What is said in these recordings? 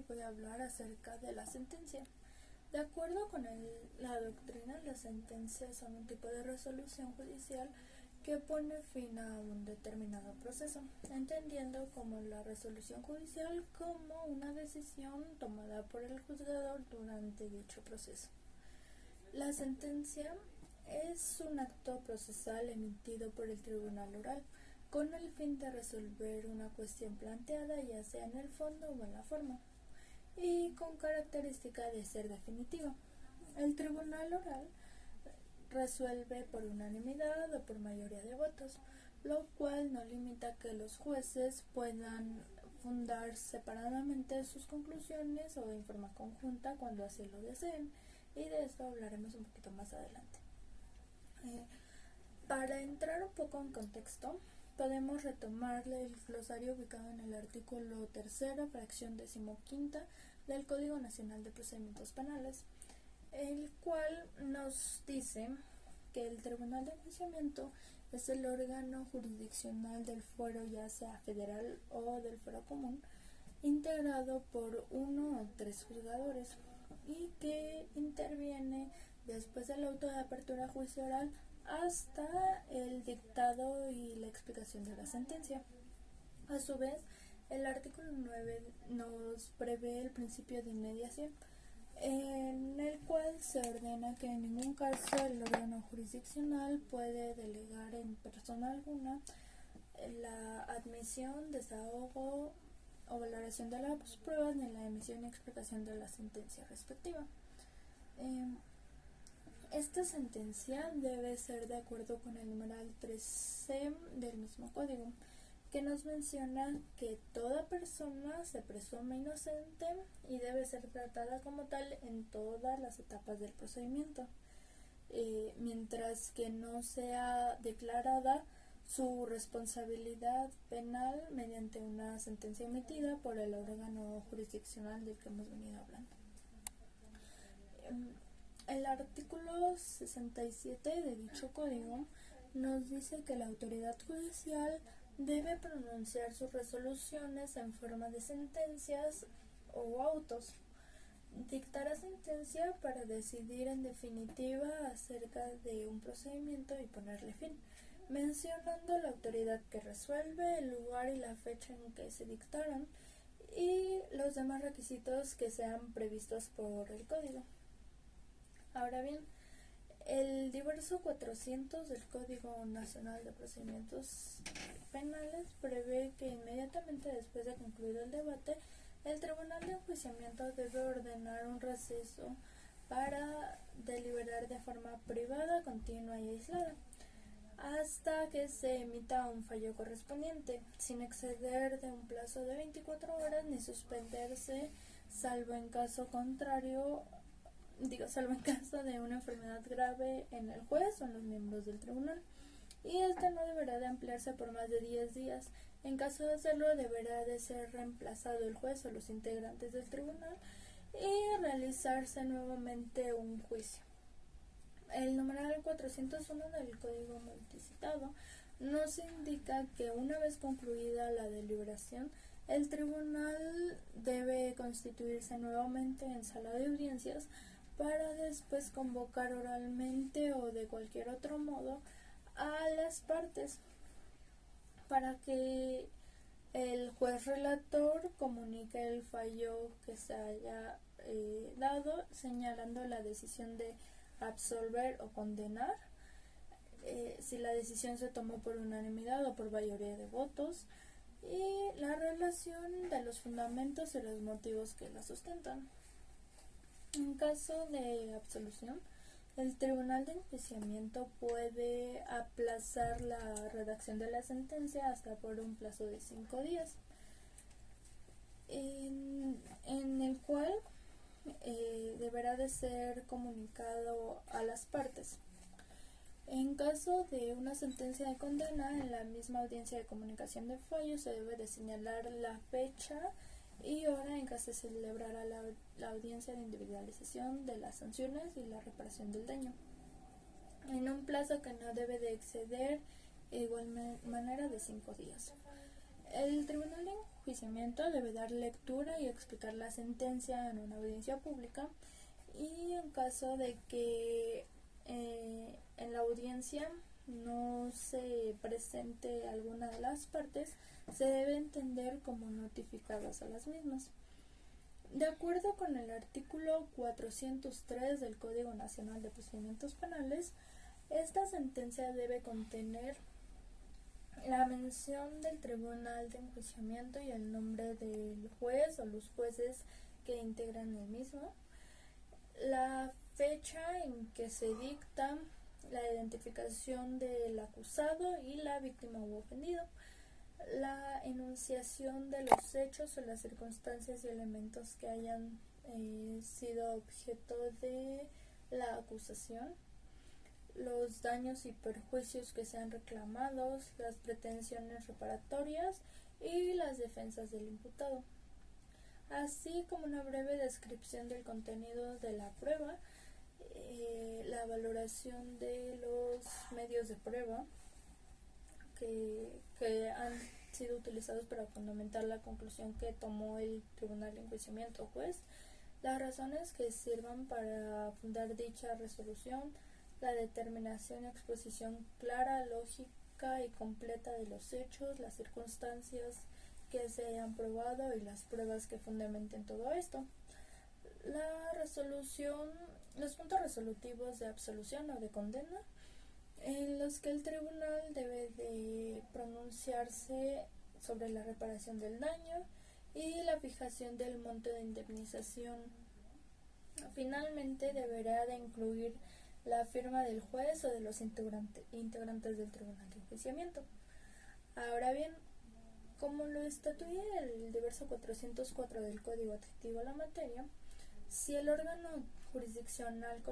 voy a hablar acerca de la sentencia. De acuerdo con la doctrina, las sentencias son un tipo de resolución judicial que pone fin a un determinado proceso, entendiendo como la resolución judicial como una decisión tomada por el juzgador durante dicho proceso. La sentencia es un acto procesal emitido por el tribunal oral con el fin de resolver una cuestión planteada ya sea en el fondo o en la forma, y con característica de ser definitiva. El tribunal oral resuelve por unanimidad o por mayoría de votos, lo cual no limita que los jueces puedan fundar separadamente sus conclusiones o en forma conjunta cuando así lo deseen, y de esto hablaremos un poquito más adelante. Para entrar un poco en contexto, podemos retomar el glosario ubicado en el artículo 3, fracción 15 del Código Nacional de Procedimientos Penales, el cual nos dice que el Tribunal de Enjuiciamiento es el órgano jurisdiccional del fuero, ya sea federal o del fuero común, integrado por uno o tres juzgadores y que interviene después del auto de apertura a juicio oral hasta el dictado y la explicación de la sentencia. A su vez, el artículo 9 nos prevé el principio de inmediación, en el cual se ordena que en ningún caso el órgano jurisdiccional puede delegar en persona alguna la admisión, desahogo o valoración de las pruebas ni la emisión y explicación de la sentencia respectiva. Esta sentencia debe ser de acuerdo con el numeral 3C del mismo código, que nos menciona que toda persona se presume inocente y debe ser tratada como tal en todas las etapas del procedimiento, mientras que no sea declarada su responsabilidad penal mediante una sentencia emitida por el órgano jurisdiccional del que hemos venido hablando. El artículo 67 de dicho código nos dice que la autoridad judicial debe pronunciar sus resoluciones en forma de sentencias o autos. Dictará sentencia para decidir en definitiva acerca de un procedimiento y ponerle fin, mencionando la autoridad que resuelve, el lugar y la fecha en que se dictaron y los demás requisitos que sean previstos por el código. Ahora bien, el diverso 400 del Código Nacional de Procedimientos Penales prevé que inmediatamente después de concluido el debate, el Tribunal de Enjuiciamiento debe ordenar un receso para deliberar de forma privada, continua y aislada, hasta que se emita un fallo correspondiente, sin exceder de un plazo de 24 horas ni suspenderse, salvo en caso de una enfermedad grave en el juez o en los miembros del tribunal, y esta no deberá de ampliarse por más de 10 días. En caso de hacerlo, deberá de ser reemplazado el juez o los integrantes del tribunal y realizarse nuevamente un juicio. El numeral 401 del Código multicitado nos indica que una vez concluida la deliberación, el tribunal debe constituirse nuevamente en sala de audiencias para después convocar oralmente o de cualquier otro modo a las partes para que el juez relator comunique el fallo que se haya dado, señalando la decisión de absolver o condenar, si la decisión se tomó por unanimidad o por mayoría de votos, y la relación de los fundamentos y los motivos que la sustentan. En caso de absolución, el Tribunal de Enjuiciamiento puede aplazar la redacción de la sentencia hasta por un plazo de 5 días, en el cual deberá de ser comunicado a las partes. En caso de una sentencia de condena, en la misma audiencia de comunicación de fallo se debe de señalar la fecha y hora en que se celebrará la audiencia de individualización de las sanciones y la reparación del daño, en un plazo que no debe de exceder de igual manera de 5 días. El tribunal de enjuiciamiento debe dar lectura y explicar la sentencia en una audiencia pública, y en caso de que en la audiencia no se presente alguna de las partes, se debe entender como notificadas a las mismas. De acuerdo con el artículo 403 del Código Nacional de Procedimientos Penales, esta sentencia debe contener la mención del tribunal de enjuiciamiento y el nombre del juez o los jueces que integran el mismo, la fecha en que se dicta, la identificación del acusado y la víctima u ofendido, la enunciación de los hechos o las circunstancias y elementos que hayan sido objeto de la acusación, los daños y perjuicios que sean reclamados, las pretensiones reparatorias y las defensas del imputado, así como una breve descripción del contenido de la prueba, la valoración de los medios de prueba que han sido utilizados para fundamentar la conclusión que tomó el tribunal de enjuiciamiento o juez, las razones que sirvan para fundar dicha resolución, la determinación y exposición clara, lógica y completa de los hechos, las circunstancias que se hayan probado y las pruebas que fundamenten todo esto. La resolución, los puntos resolutivos de absolución o de condena, en los que el tribunal debe de pronunciarse sobre la reparación del daño y la fijación del monto de indemnización. Finalmente, deberá de incluir la firma del juez o de los integrantes del tribunal de enjuiciamiento. Ahora bien, como lo estatuye el diverso 404 del Código Adjetivo a la materia, si el órgano jurisdiccional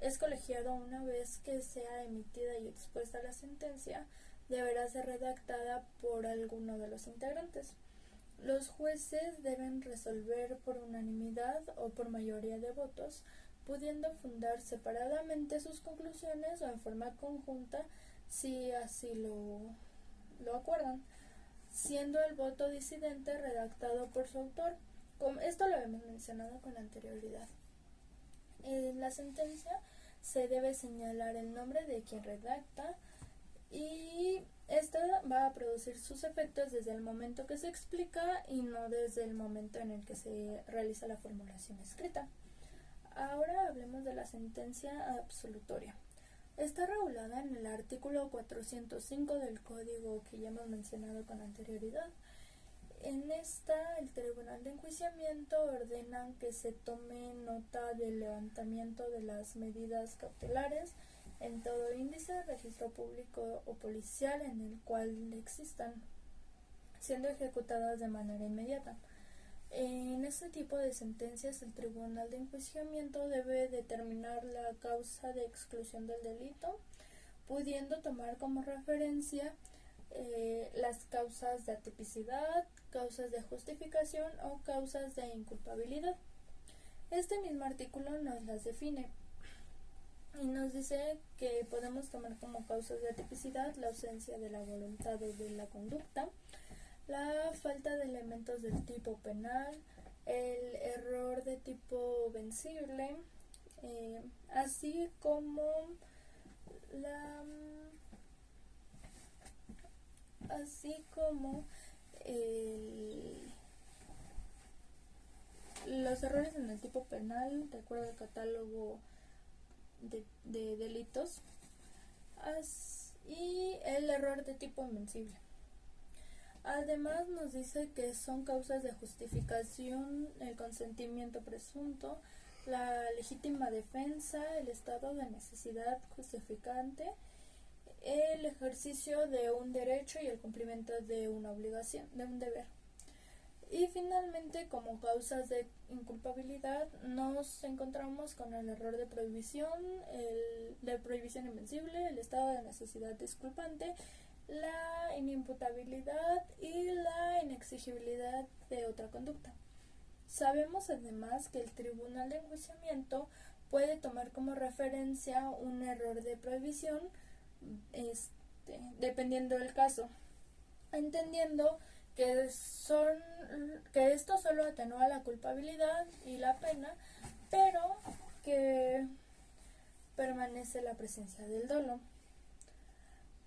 es colegiado una vez que sea emitida y expuesta la sentencia, deberá ser redactada por alguno de los integrantes. Los jueces deben resolver por unanimidad o por mayoría de votos, pudiendo fundar separadamente sus conclusiones o en forma conjunta si así lo acuerdan, siendo el voto disidente redactado por su autor. Esto lo habíamos mencionado con anterioridad. En la sentencia se debe señalar el nombre de quien redacta, y esta va a producir sus efectos desde el momento que se explica y no desde el momento en el que se realiza la formulación escrita. Ahora hablemos de la sentencia absolutoria. Está regulada en el artículo 405 del código que ya hemos mencionado con anterioridad. En esta, el Tribunal de Enjuiciamiento ordena que se tome nota del levantamiento de las medidas cautelares en todo índice, registro público o policial en el cual existan, siendo ejecutadas de manera inmediata. En este tipo de sentencias, el Tribunal de Enjuiciamiento debe determinar la causa de exclusión del delito, pudiendo tomar como referencia las causas de atipicidad, causas de justificación o causas de inculpabilidad. Este mismo artículo nos las define y nos dice que podemos tomar como causas de atipicidad la ausencia de la voluntad o de la conducta, la falta de elementos del tipo penal, el error de tipo vencible, así como los errores en el tipo penal de acuerdo al catálogo de delitos, y el error de tipo invencible. Además nos dice que son causas de justificación el consentimiento presunto, la legítima defensa, el estado de necesidad justificante, el ejercicio de un derecho y el cumplimiento de una obligación, de un deber. Y finalmente, como causas de inculpabilidad, nos encontramos con el error de prohibición, de prohibición invencible, el estado de necesidad disculpante, la inimputabilidad y la inexigibilidad de otra conducta. Sabemos además que el Tribunal de Enjuiciamiento puede tomar como referencia un error de prohibición, dependiendo del caso, entendiendo que esto solo atenúa la culpabilidad y la pena, pero que permanece la presencia del dolo.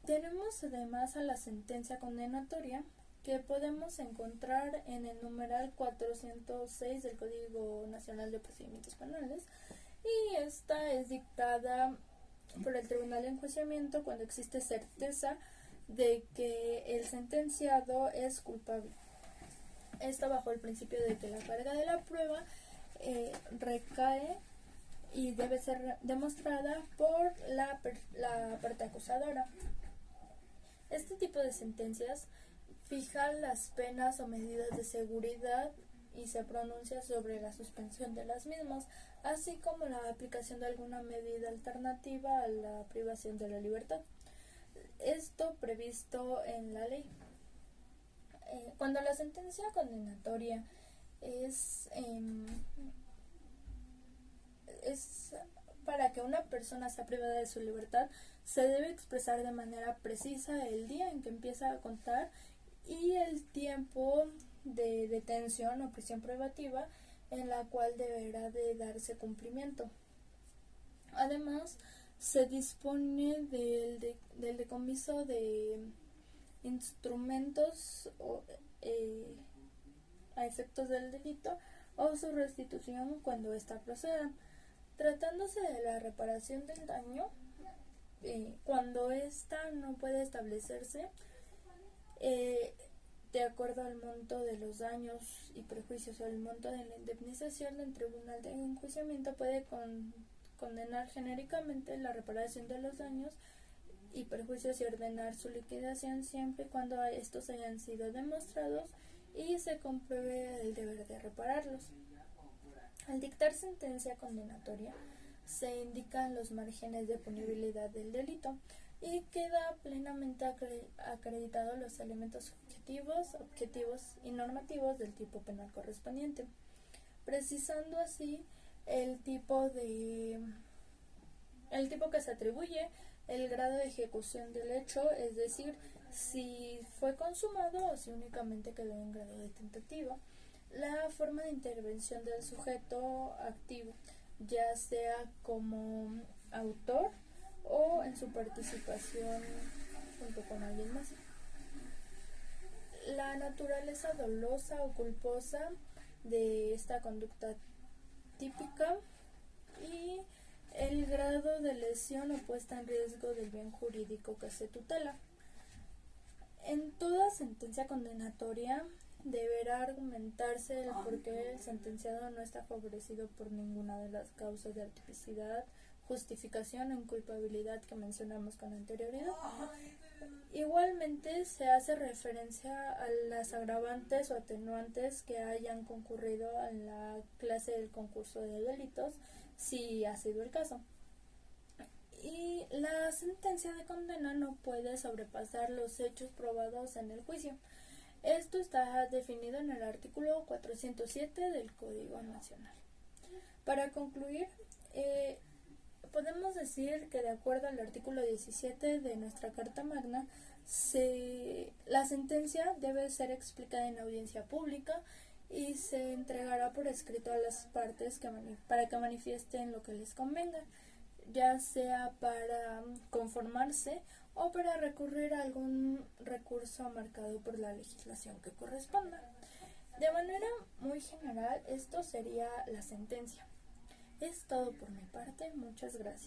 Tenemos además a la sentencia condenatoria, que podemos encontrar en el numeral 406 del Código Nacional de Procedimientos Penales, y esta es dictada por el Tribunal de Enjuiciamiento cuando existe certeza de que el sentenciado es culpable. Esto bajo el principio de que la carga de la prueba recae y debe ser demostrada por la parte acusadora. Este tipo de sentencias fija las penas o medidas de seguridad y se pronuncia sobre la suspensión de las mismas, así como la aplicación de alguna medida alternativa a la privación de la libertad. Esto previsto en la ley. Cuando la sentencia condenatoria es para que una persona sea privada de su libertad, se debe expresar de manera precisa el día en que empieza a contar y el tiempo de detención o prisión privativa en la cual deberá de darse cumplimiento. Además, se dispone del decomiso de instrumentos a efectos del delito o su restitución cuando ésta proceda. Tratándose de la reparación del daño, cuando ésta no puede establecerse de acuerdo al monto de los daños y perjuicios o el monto de la indemnización, el Tribunal de Enjuiciamiento puede condenar genéricamente la reparación de los daños y perjuicios y ordenar su liquidación siempre y cuando estos hayan sido demostrados y se compruebe el deber de repararlos. Al dictar sentencia condenatoria, se indican los márgenes de punibilidad del delito y queda plenamente acreditados los elementos objetivos y normativos del tipo penal correspondiente, precisando así el tipo que se atribuye, el grado de ejecución del hecho, es decir, si fue consumado o si únicamente quedó en grado de tentativa, la forma de intervención del sujeto activo, ya sea como autor o en su participación junto con alguien más. La naturaleza dolosa o culposa de esta conducta típica y el grado de lesión o puesta en riesgo del bien jurídico que se tutela. En toda sentencia condenatoria deberá argumentarse el por qué el sentenciado no está favorecido por ninguna de las causas de tipicidad, justificación o inculpabilidad que mencionamos con anterioridad. Igualmente se hace referencia a las agravantes o atenuantes que hayan concurrido en la clase del concurso de delitos, si ha sido el caso. Y la sentencia de condena no puede sobrepasar los hechos probados en el juicio. Esto está definido en el artículo 407 del Código Nacional. Para concluir, podemos decir que de acuerdo al artículo 17 de nuestra Carta Magna, la sentencia debe ser explicada en audiencia pública y se entregará por escrito a las partes para que manifiesten lo que les convenga, ya sea para conformarse o para recurrir a algún recurso marcado por la legislación que corresponda. De manera muy general, esto sería la sentencia. Es todo por mi parte, muchas gracias.